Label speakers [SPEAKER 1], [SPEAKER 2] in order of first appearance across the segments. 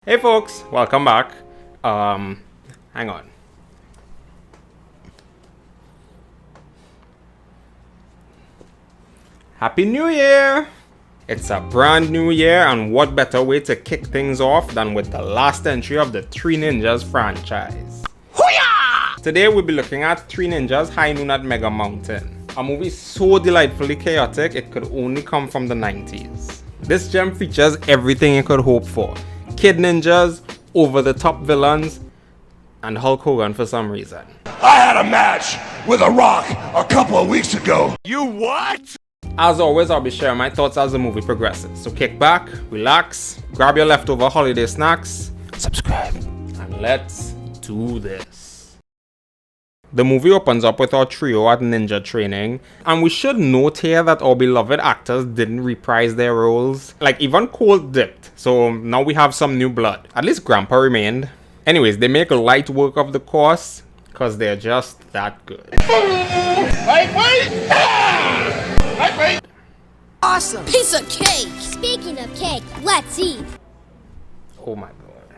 [SPEAKER 1] Hey folks, welcome back. Hang on. Happy New Year! It's a brand new year, and what better way to kick things off than with the last entry of the Three Ninjas franchise. Hoo-yah! Today we'll be looking at Three Ninjas High Noon at Mega Mountain. A movie so delightfully chaotic it could only come from the 90s. This gem features everything you could hope for. Kid ninjas, over-the-top villains, and Hulk Hogan for some reason.
[SPEAKER 2] I had a match with a Rock a couple of weeks ago.
[SPEAKER 3] You what?
[SPEAKER 1] As always, I'll be sharing my thoughts as the movie progresses. So kick back, relax, grab your leftover holiday snacks, subscribe, and let's do this. The movie opens up with our trio at ninja training, and we should note here that our beloved actors didn't reprise their roles. Like, even Colt dipped, so now we have some new blood. At least Grandpa remained. Anyways, they make light work of the course, cause they're just that good.
[SPEAKER 3] Wait!
[SPEAKER 4] Awesome! Piece of cake! Speaking of cake, let's eat!
[SPEAKER 1] Oh my god.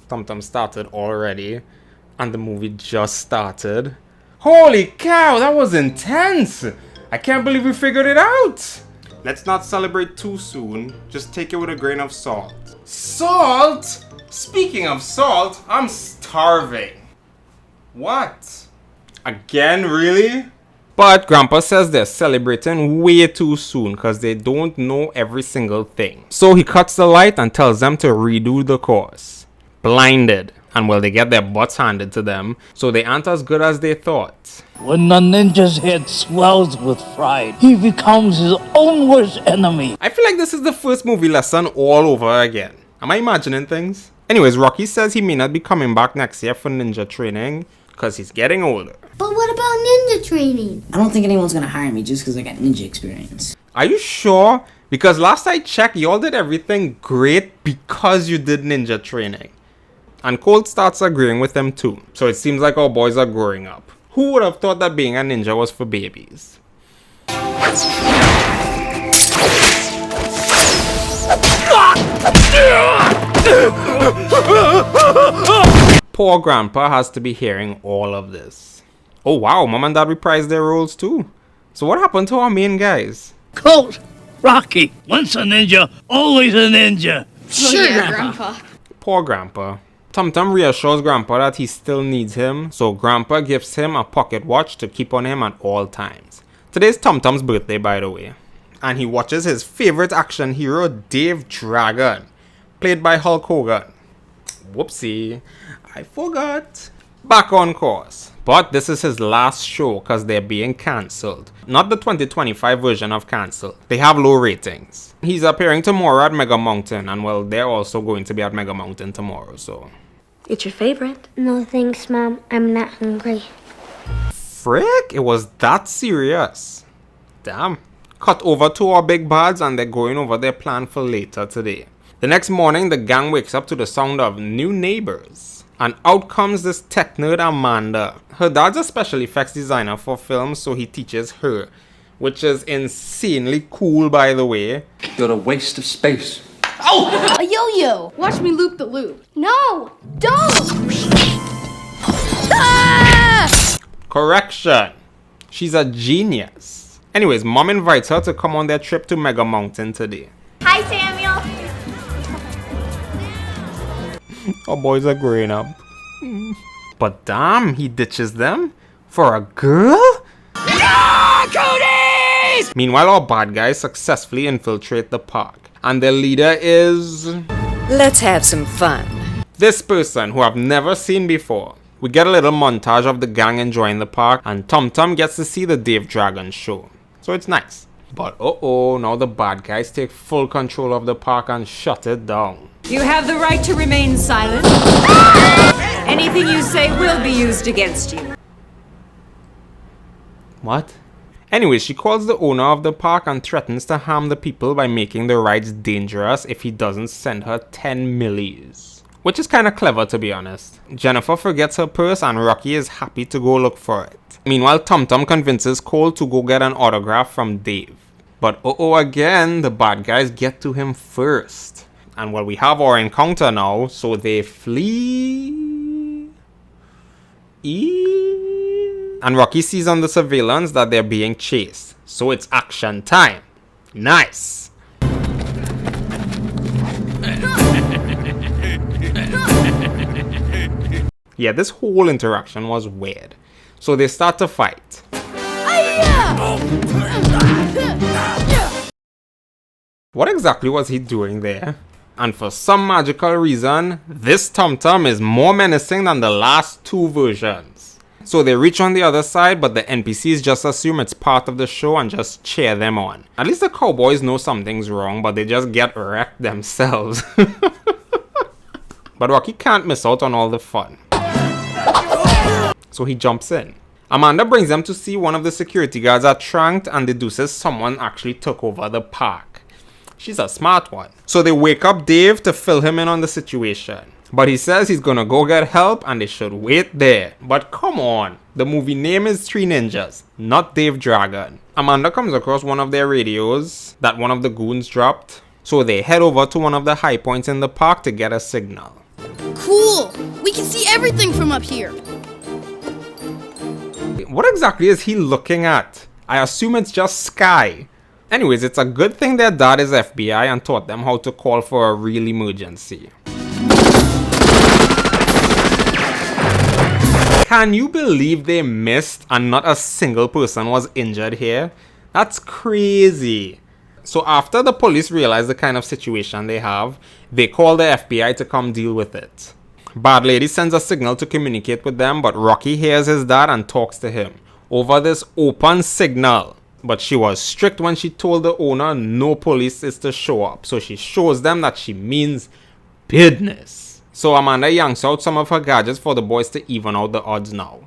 [SPEAKER 1] Tum Tum started already, and the movie just started. Holy cow, that was intense! I can't believe we figured it out! Let's not celebrate too soon, just take it with a grain of salt. Salt? Speaking of salt, I'm starving. What? Again, really? But Grandpa says they're celebrating way too soon because they don't know every single thing. So he cuts the light and tells them to redo the course. Blinded. And well, they get their butts handed to them, so they aren't as good as they thought.
[SPEAKER 5] When the ninja's head swells with pride, he becomes his own worst enemy.
[SPEAKER 1] I feel like this is the first movie lesson all over again. Am I imagining things? Anyways, Rocky says he may not be coming back next year for ninja training because he's getting older.
[SPEAKER 4] But what about ninja training?
[SPEAKER 6] I don't think anyone's gonna hire me just because I got ninja experience.
[SPEAKER 1] Are you sure? Because last I checked, y'all did everything great because you did ninja training. And Colt starts agreeing with them too. So it seems like our boys are growing up. Who would have thought that being a ninja was for babies? Poor Grandpa has to be hearing all of this. Oh wow, Mom and Dad reprised their roles too. So what happened to our main guys?
[SPEAKER 5] Colt, Rocky, once a ninja, always a ninja.
[SPEAKER 4] Sure, Grandpa.
[SPEAKER 1] Poor Grandpa. Tum Tum reassures Grandpa that he still needs him, so Grandpa gives him a pocket watch to keep on him at all times. Today's Tum Tum's birthday, by the way. And he watches his favorite action hero, Dave Dragon, played by Hulk Hogan. Whoopsie, I forgot. Back on course. But this is his last show because they're being cancelled. Not the 2025 version of cancelled. They have low ratings. He's appearing tomorrow at Mega Mountain, and well, they're also going to be at Mega Mountain tomorrow, so.
[SPEAKER 7] It's your favorite.
[SPEAKER 4] No thanks, Mom. I'm not hungry.
[SPEAKER 1] Frick, it was that serious. Damn. Cut over to our big bads and they're going over their plan for later today. The next morning, the gang wakes up to the sound of new neighbors. And out comes this tech nerd Amanda. Her dad's a special effects designer for films, so he teaches her. Which is insanely cool, by the way.
[SPEAKER 8] You're a waste of space.
[SPEAKER 7] A yo-yo. Watch me loop the loop.
[SPEAKER 4] No! Don't!
[SPEAKER 1] Correction. She's a genius. Anyways, Mom invites her to come on their trip to Mega Mountain today.
[SPEAKER 4] Hi, Samuel!
[SPEAKER 1] Our boys are growing up. But damn, he ditches them? For a girl?
[SPEAKER 3] Ah, Cooties!
[SPEAKER 1] Meanwhile, our bad guys successfully infiltrate the park. And their leader is...
[SPEAKER 9] Let's have some fun.
[SPEAKER 1] this person who I've never seen before. We get a little montage of the gang enjoying the park, and Tum Tum gets to see the Dave Dragon show. So it's nice. But now the bad guys take full control of the park and shut it down.
[SPEAKER 10] You have the right to remain silent. Anything you say will be used against you.
[SPEAKER 1] What? Anyway, she calls the owner of the park and threatens to harm the people by making the rides dangerous if he doesn't send her 10 millies. Which is kinda clever, to be honest. Jennifer forgets her purse and Rocky is happy to go look for it. Meanwhile, Tum Tum convinces Cole to go get an autograph from Dave. But again, the bad guys get to him first. And well, we have our encounter now, so they flee. And Rocky sees on the surveillance that they're being chased. So it's action time. Nice. Yeah, this whole interaction was weird. So they start to fight. What exactly was he doing there? And for some magical reason, this Tum Tum is more menacing than the last two versions. So they reach on the other side, but the NPCs just assume it's part of the show and just cheer them on. At least the cowboys know something's wrong, but they just get wrecked themselves. But Rocky can't miss out on all the fun. So he jumps in. Amanda brings them to see one of the security guards are tranked and deduces someone actually took over the park. She's a smart one. So they wake up Dave to fill him in on the situation. But he says he's gonna go get help and they should wait there. But come on, the movie name is Three Ninjas, not Dave Dragon. Amanda comes across one of their radios that one of the goons dropped. So they head over to one of the high points in the park to get a signal.
[SPEAKER 4] Cool! We can see everything from up here.
[SPEAKER 1] What exactly is he looking at? I assume it's just sky. Anyways, it's a good thing their dad is FBI and taught them how to call for a real emergency. Can you believe they missed and not a single person was injured here? That's crazy. So after the police realize the kind of situation they have, they call the FBI to come deal with it. Bad Lady sends a signal to communicate with them, but Rocky hears his dad and talks to him over this open signal. But she was strict when she told the owner no police is to show up. So she shows them that she means business. So Amanda yanks out some of her gadgets for the boys to even out the odds now.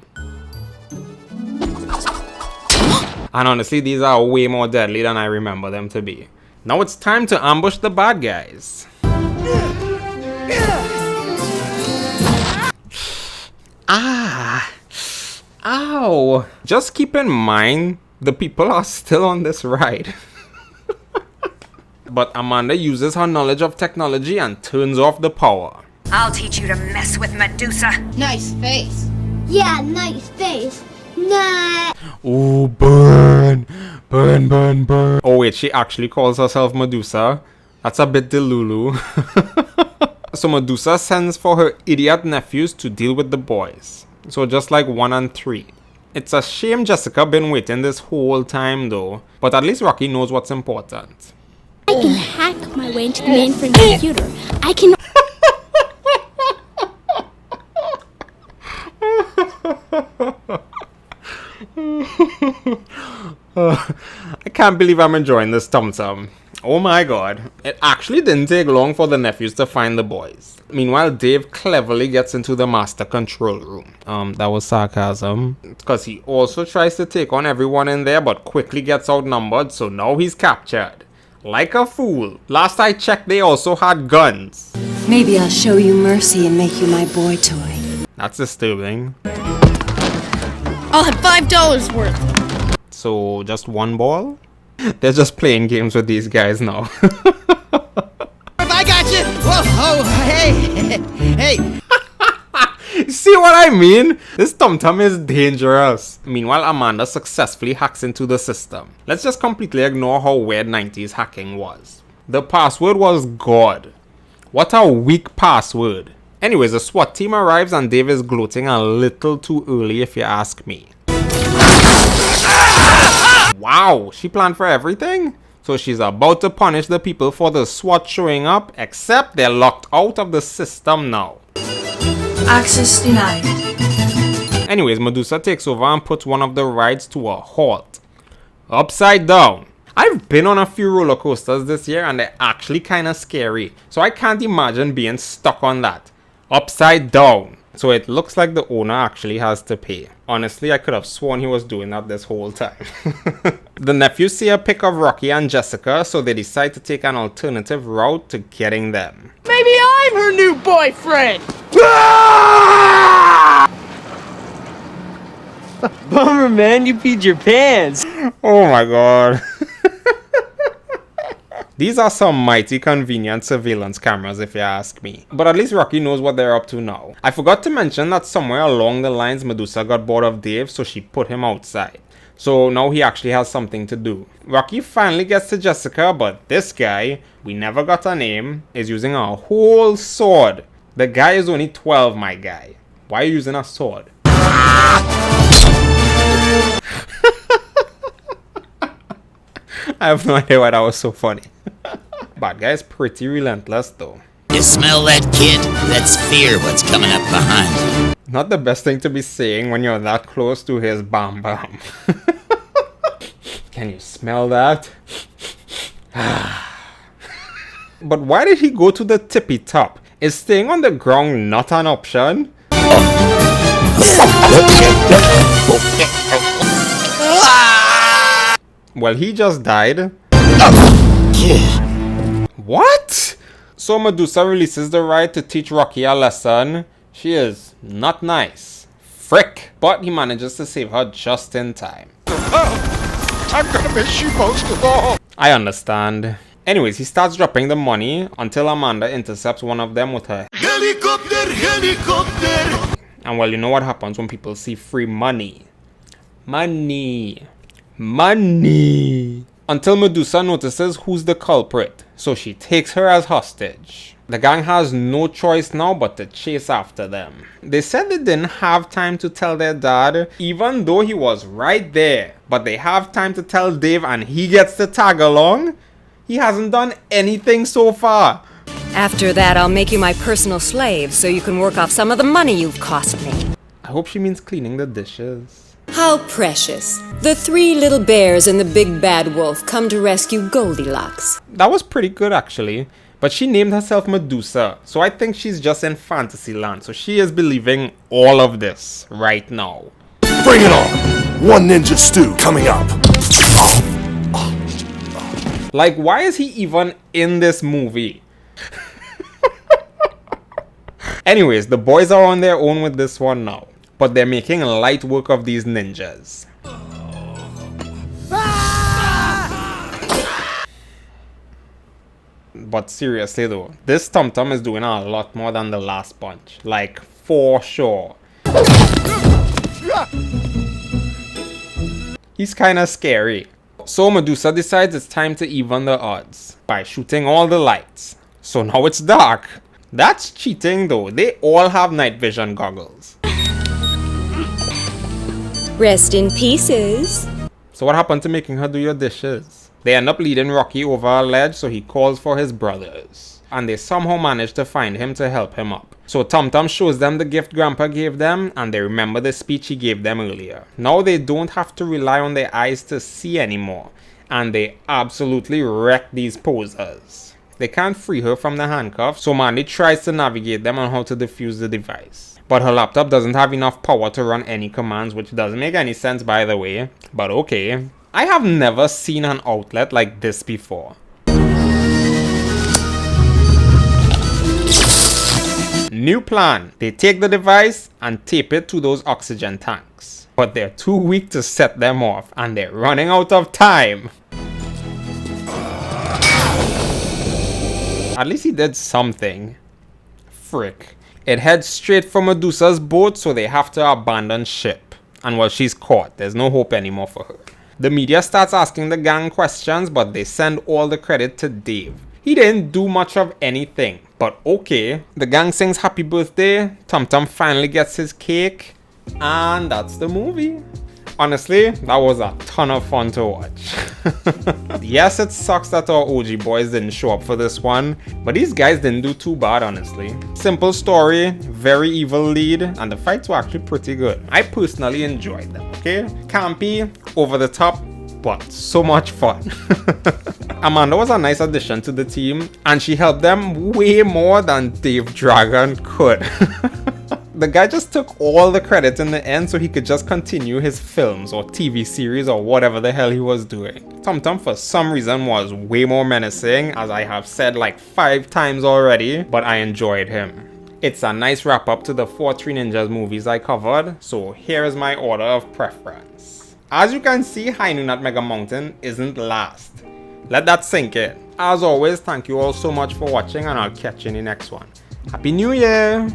[SPEAKER 1] And honestly, these are way more deadly than I remember them to be. Now it's time to ambush the bad guys. Ah! Ow! Just keep in mind, the people are still on this ride. But Amanda uses her knowledge of technology and turns off the power.
[SPEAKER 10] I'll teach you to mess with Medusa.
[SPEAKER 7] Nice face.
[SPEAKER 4] Yeah, nice face. Nice.
[SPEAKER 1] Ooh, burn! Burn, burn, burn. Oh wait, she actually calls herself Medusa. That's a bit delulu. So Medusa sends for her idiot nephews to deal with the boys. So just like 1 and 3. It's a shame Jessica been waiting this whole time though. But at least Rocky knows what's important.
[SPEAKER 4] I can hack my way into the mainframe computer. I can...
[SPEAKER 1] I can't believe I'm enjoying this Tum Tum. Oh my god. It actually didn't take long for the nephews to find the boys. Meanwhile, Dave cleverly gets into the master control room. That was sarcasm. Because he also tries to take on everyone in there but quickly gets outnumbered, so now he's captured. Like a fool. Last I checked, they also had guns.
[SPEAKER 9] Maybe I'll show you mercy and make you my boy toy.
[SPEAKER 1] That's disturbing.
[SPEAKER 4] I'll have $5 worth.
[SPEAKER 1] So, just one ball? They're just playing games with these guys now.
[SPEAKER 3] I got you! Whoa, oh, hey! Hey!
[SPEAKER 1] See what I mean? This Tum Tum is dangerous. Meanwhile, Amanda successfully hacks into the system. Let's just completely ignore how weird 90s hacking was. The password was God. What a weak password. Anyways, the SWAT team arrives and Dave is gloating a little too early if you ask me. Wow, she planned for everything? So she's about to punish the people for the SWAT showing up, except they're locked out of the system now.
[SPEAKER 10] Access denied.
[SPEAKER 1] Anyways, Medusa takes over and puts one of the rides to a halt. Upside down. I've been on a few roller coasters this year and they're actually kind of scary. So I can't imagine being stuck on that. Upside down. So it looks like the owner actually has to pay. Honestly, I could have sworn he was doing that this whole time. The nephews see a pic of Rocky and Jessica, so they decide to take an alternative route to getting them.
[SPEAKER 3] Maybe I'm her new boyfriend! Bummer, man, you peed your pants.
[SPEAKER 1] Oh my god. These are some mighty convenient surveillance cameras if you ask me. But at least Rocky knows what they're up to now. I forgot to mention that somewhere along the lines Medusa got bored of Dave, so she put him outside. So now he actually has something to do. Rocky finally gets to Jessica, but this guy, we never got a name, is using a whole sword. The guy is only 12, my guy. Why are you using a sword? I have no idea why that was so funny. Bad guy's pretty relentless though.
[SPEAKER 3] You smell that, kid? Let's fear what's coming up behind.
[SPEAKER 1] Not the best thing to be saying when you're that close to his bam bam. Can you smell that? But why did he go to the tippy top? Is staying on the ground not an option? Well, he just died. What? So Medusa releases the ride to teach Rocky a lesson. She is not nice. Frick. But he manages to save her just in time.
[SPEAKER 2] I'm gonna miss you most of all.
[SPEAKER 1] I understand. Anyways, he starts dropping the money until Amanda intercepts one of them with her
[SPEAKER 2] Helicopter, helicopter.
[SPEAKER 1] And well, you know what happens when people see free money. Money. Money. Until Medusa notices who's the culprit, so she takes her as hostage. The gang has no choice now but to chase after them. They said they didn't have time to tell their dad, even though he was right there. But they have time to tell Dave and he gets to tag along? He hasn't done anything so far.
[SPEAKER 10] After that, I'll make you my personal slave so you can work off some of the money you've cost me.
[SPEAKER 1] I hope she means cleaning the dishes.
[SPEAKER 10] How precious. The three little bears and the big bad wolf come to rescue Goldilocks.
[SPEAKER 1] That was pretty good actually. But she named herself Medusa, so I think she's just in fantasy land. So she is believing all of this right now.
[SPEAKER 2] Bring it on. One ninja stew coming up.
[SPEAKER 1] Like, why is he even in this movie? Anyways, the boys are on their own with this one now. But they're making light work of these ninjas. But seriously though, this Tum Tum is doing a lot more than the last bunch. Like, for sure. He's kinda scary. So Medusa decides it's time to even the odds by shooting all the lights. So now it's dark. That's cheating though. They all have night vision goggles.
[SPEAKER 10] Rest in pieces.
[SPEAKER 1] So what happened to making her do your dishes? They end up leading Rocky over a ledge, so he calls for his brothers. And they somehow manage to find him to help him up. So Tum Tum shows them the gift Grandpa gave them, and they remember the speech he gave them earlier. Now they don't have to rely on their eyes to see anymore. And they absolutely wreck these posers. They can't free her from the handcuffs, so Mandy tries to navigate them on how to defuse the device. But her laptop doesn't have enough power to run any commands, which doesn't make any sense by the way. But okay. I have never seen an outlet like this before. New plan. They take the device and tape it to those oxygen tanks. But they're too weak to set them off and they're running out of time. At least he did something. Frick. It heads straight for Medusa's boat, so they have to abandon ship. And while she's caught, there's no hope anymore for her. The media starts asking the gang questions, but they send all the credit to Dave. He didn't do much of anything, but okay. The gang sings happy birthday, Tum Tum finally gets his cake, and that's the movie. Honestly, that was a ton of fun to watch. Yes, it sucks that our OG boys didn't show up for this one, but these guys didn't do too bad, honestly. Simple story, very evil lead, and the fights were actually pretty good. I personally enjoyed them, okay? Campy, over the top, but so much fun. Amanda was a nice addition to the team, and she helped them way more than Dave Dragon could. The guy just took all the credit in the end so he could just continue his films or TV series or whatever the hell he was doing. Tum Tum for some reason was way more menacing, as I have said like 5 times already, but I enjoyed him. It's a nice wrap up to the 4 Three Ninjas movies I covered, so here is my order of preference. As you can see, High Noon at Mega Mountain isn't last. Let that sink in. as always, thank you all so much for watching, and I'll catch you in the next one. Happy New Year!